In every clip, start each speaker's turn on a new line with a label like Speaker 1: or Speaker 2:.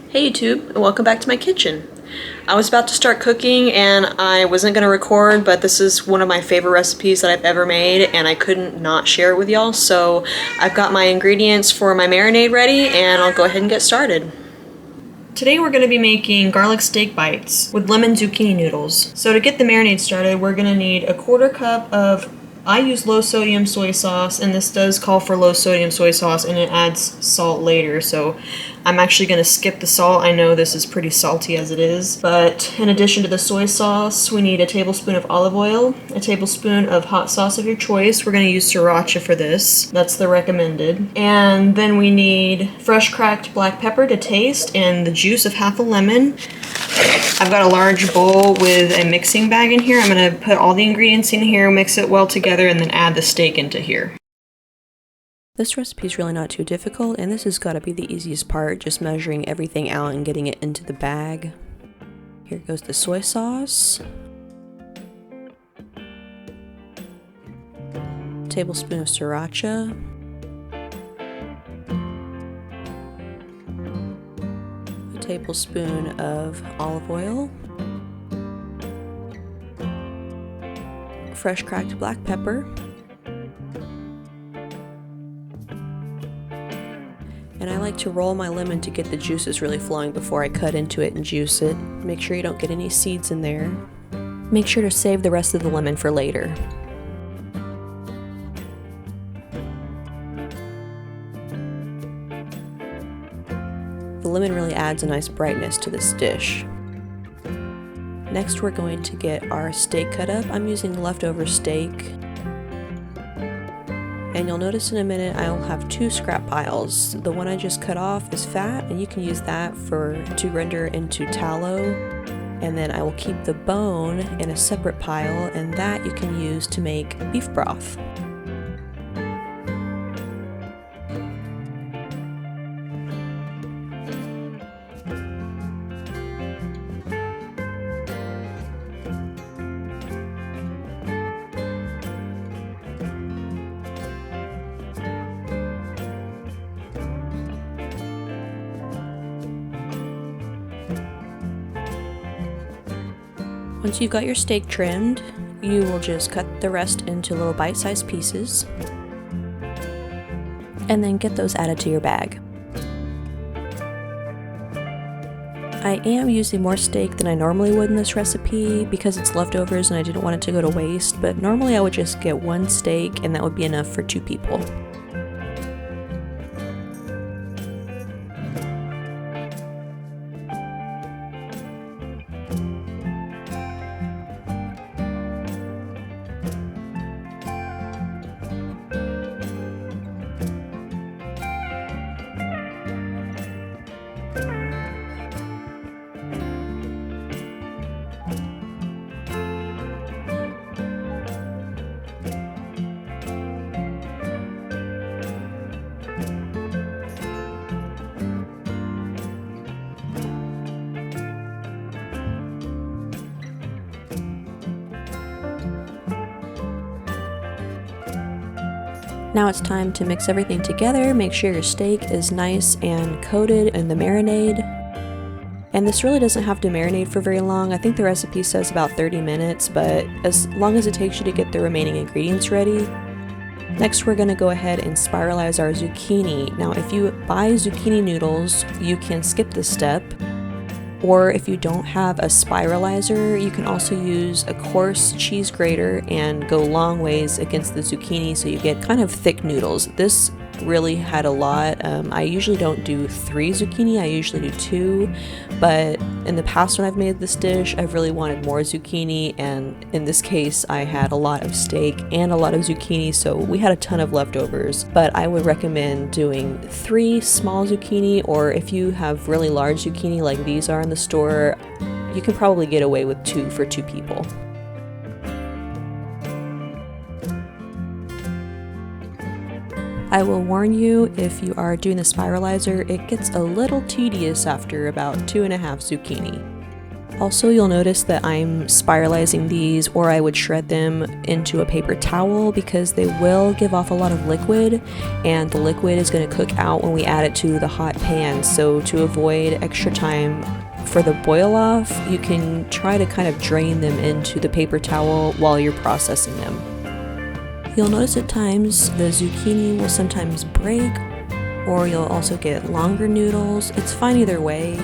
Speaker 1: Hey YouTube, and welcome back to my kitchen. I was about to start cooking and I wasn't going to record, but this is one of my favorite recipes that I've ever made and I couldn't not share it with y'all, so I've got my ingredients for my marinade ready and I'll go ahead and get started. Today we're going to be making garlic steak bites with lemon zucchini noodles. So to get the marinade started, we're going to need a quarter cup of, I use low sodium soy sauce, and this does call for low sodium soy sauce and it adds salt later, so I'm actually going to skip the salt. I know this is pretty salty as it is, but in addition to the soy sauce, we need a tablespoon of olive oil, a tablespoon of hot sauce of your choice. We're going to use sriracha for this. That's the recommended. And then we need fresh cracked black pepper to taste and the juice of half a lemon. I've got a large bowl with a mixing bag in here. I'm going to put all the ingredients in here, mix it well together, and then add the steak into here.
Speaker 2: This recipe is really not too difficult, and this has got to be the easiest part, just measuring everything out and getting it into the bag. Here goes the soy sauce. Tablespoon of sriracha. A tablespoon of olive oil. Fresh cracked black pepper. And I like to roll my lemon to get the juices really flowing before I cut into it and juice it. Make sure you don't get any seeds in there. Make sure to save the rest of the lemon for later. The lemon really adds a nice brightness to this dish. Next we're going to get our steak cut up. I'm using leftover steak. And you'll notice in a minute I'll have two scrap piles. The one I just cut off is fat, and you can use that to render into tallow. And then I will keep the bone in a separate pile, and that you can use to make beef broth. Once you've got your steak trimmed, you will just cut the rest into little bite-sized pieces and then get those added to your bag. I am using more steak than I normally would in this recipe because it's leftovers and I didn't want it to go to waste, but normally I would just get one steak and that would be enough for 2 people. Now it's time to mix everything together. Make sure your steak is nice and coated in the marinade. And this really doesn't have to marinate for very long. I think the recipe says about 30 minutes, but as long as it takes you to get the remaining ingredients ready. Next, we're going to go ahead and spiralize our zucchini. Now, if you buy zucchini noodles, you can skip this step. Or if you don't have a spiralizer, you can also use a coarse cheese grater and go long ways against the zucchini so you get kind of thick noodles. This really had a lot. I usually don't do 3 zucchini, I usually do 2, but in the past when I've made this dish, I've really wanted more zucchini, and in this case I had a lot of steak and a lot of zucchini, so we had a ton of leftovers. But I would recommend doing 3 small zucchini, or if you have really large zucchini like these are in the store, you can probably get away with 2 for 2 people. I will warn you, if you are doing the spiralizer, it gets a little tedious after about 2.5 zucchini. Also, you'll notice that I'm spiralizing these, or I would shred them into a paper towel because they will give off a lot of liquid, and the liquid is going to cook out when we add it to the hot pan. So to avoid extra time for the boil off, you can try to kind of drain them into the paper towel while you're processing them. You'll notice at times the zucchini will sometimes break, or you'll also get longer noodles. It's fine either way.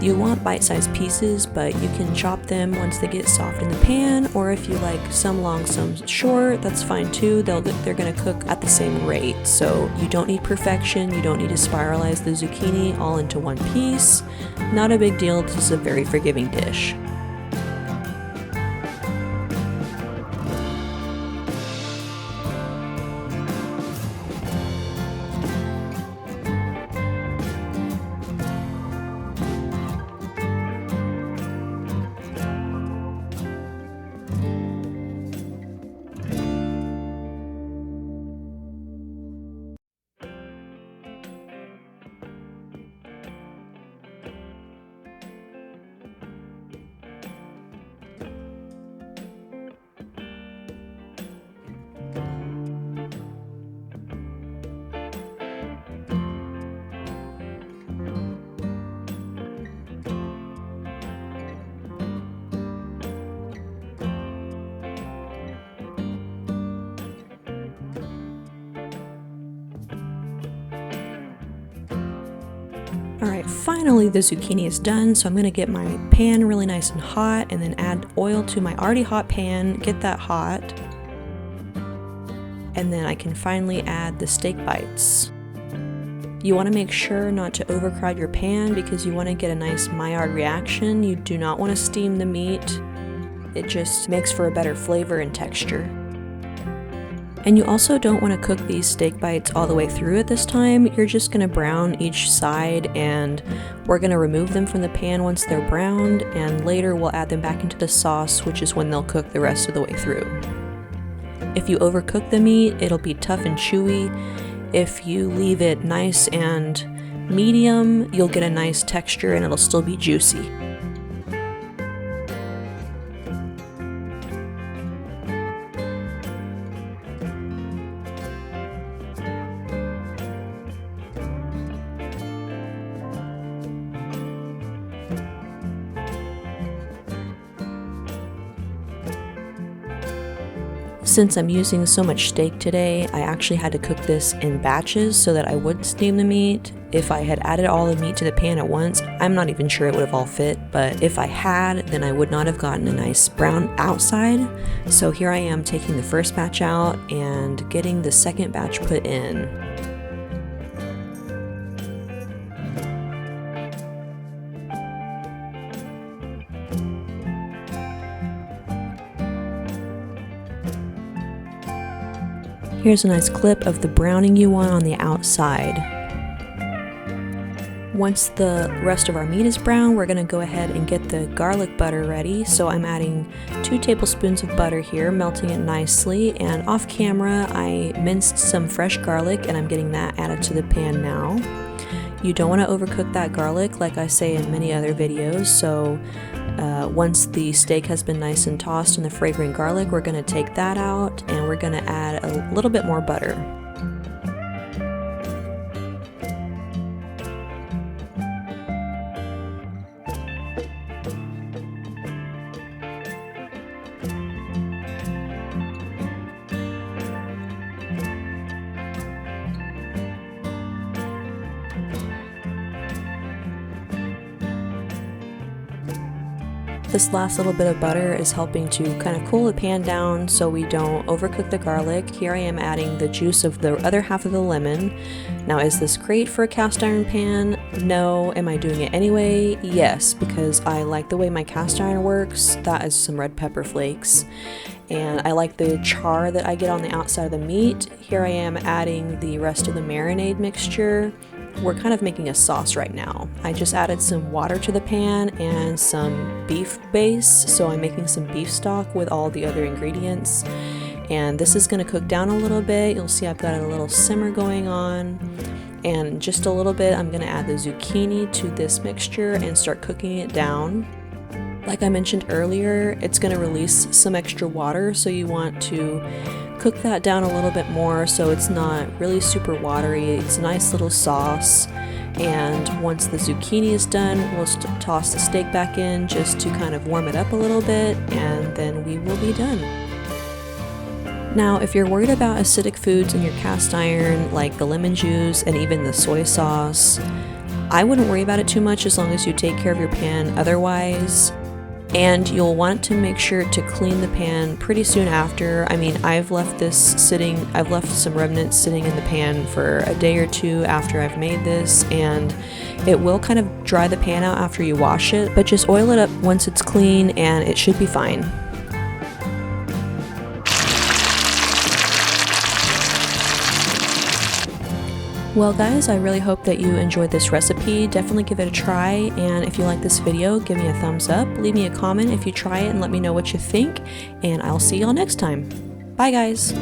Speaker 2: You want bite-sized pieces, but you can chop them once they get soft in the pan, or if you like some long, some short, that's fine too. They're gonna cook at the same rate. So you don't need perfection, you don't need to spiralize the zucchini all into one piece. Not a big deal, this is a very forgiving dish. Alright, finally the zucchini is done, so I'm going to get my pan really nice and hot and then add oil to my already hot pan, get that hot, and then I can finally add the steak bites. You want to make sure not to overcrowd your pan because you want to get a nice Maillard reaction. You do not want to steam the meat, it just makes for a better flavor and texture. And you also don't want to cook these steak bites all the way through at this time. You're just going to brown each side, and we're going to remove them from the pan once they're browned, and later we'll add them back into the sauce, which is when they'll cook the rest of the way through. If you overcook the meat, it'll be tough and chewy. If you leave it nice and medium, you'll get a nice texture and it'll still be juicy. Since I'm using so much steak today, I actually had to cook this in batches so that I wouldn't steam the meat. If I had added all the meat to the pan at once, I'm not even sure it would have all fit, but if I had, then I would not have gotten a nice brown outside. So here I am taking the first batch out and getting the second batch put in. Here's a nice clip of the browning you want on the outside. Once the rest of our meat is brown, we're going to go ahead and get the garlic butter ready. So I'm adding 2 tablespoons of butter here, melting it nicely, and off camera I minced some fresh garlic and I'm getting that added to the pan now. You don't want to overcook that garlic like I say in many other videos, so once the steak has been nice and tossed in the fragrant garlic, we're going to take that out and we're going to add a little bit more butter. This last little bit of butter is helping to kind of cool the pan down so we don't overcook the garlic. Here I am adding the juice of the other half of the lemon. Now, is this great for a cast iron pan? No. Am I doing it anyway? Yes, because I like the way my cast iron works. That is some red pepper flakes. And I like the char that I get on the outside of the meat. Here I am adding the rest of the marinade mixture. We're kind of making a sauce right now. I just added some water to the pan and some beef base, so I'm making some beef stock with all the other ingredients. And this is going to cook down a little bit. You'll see I've got a little simmer going on. And just a little bit, I'm going to add the zucchini to this mixture and start cooking it down. Like I mentioned earlier, it's going to release some extra water, so you want to cook that down a little bit more so it's not really super watery. It's a nice little sauce. And once the zucchini is done, we'll toss the steak back in just to kind of warm it up a little bit, and then we will be done. Now, if you're worried about acidic foods in your cast iron, like the lemon juice and even the soy sauce, I wouldn't worry about it too much as long as you take care of your pan otherwise. And you'll want to make sure to clean the pan pretty soon after. I mean, I've left some remnants sitting in the pan for a day or two after I've made this, and it will kind of dry the pan out after you wash it, but just oil it up once it's clean and it should be fine. Well guys, I really hope that you enjoyed this recipe. Definitely give it a try, and if you like this video, give me a thumbs up, leave me a comment if you try it and let me know what you think, and I'll see y'all next time. Bye guys!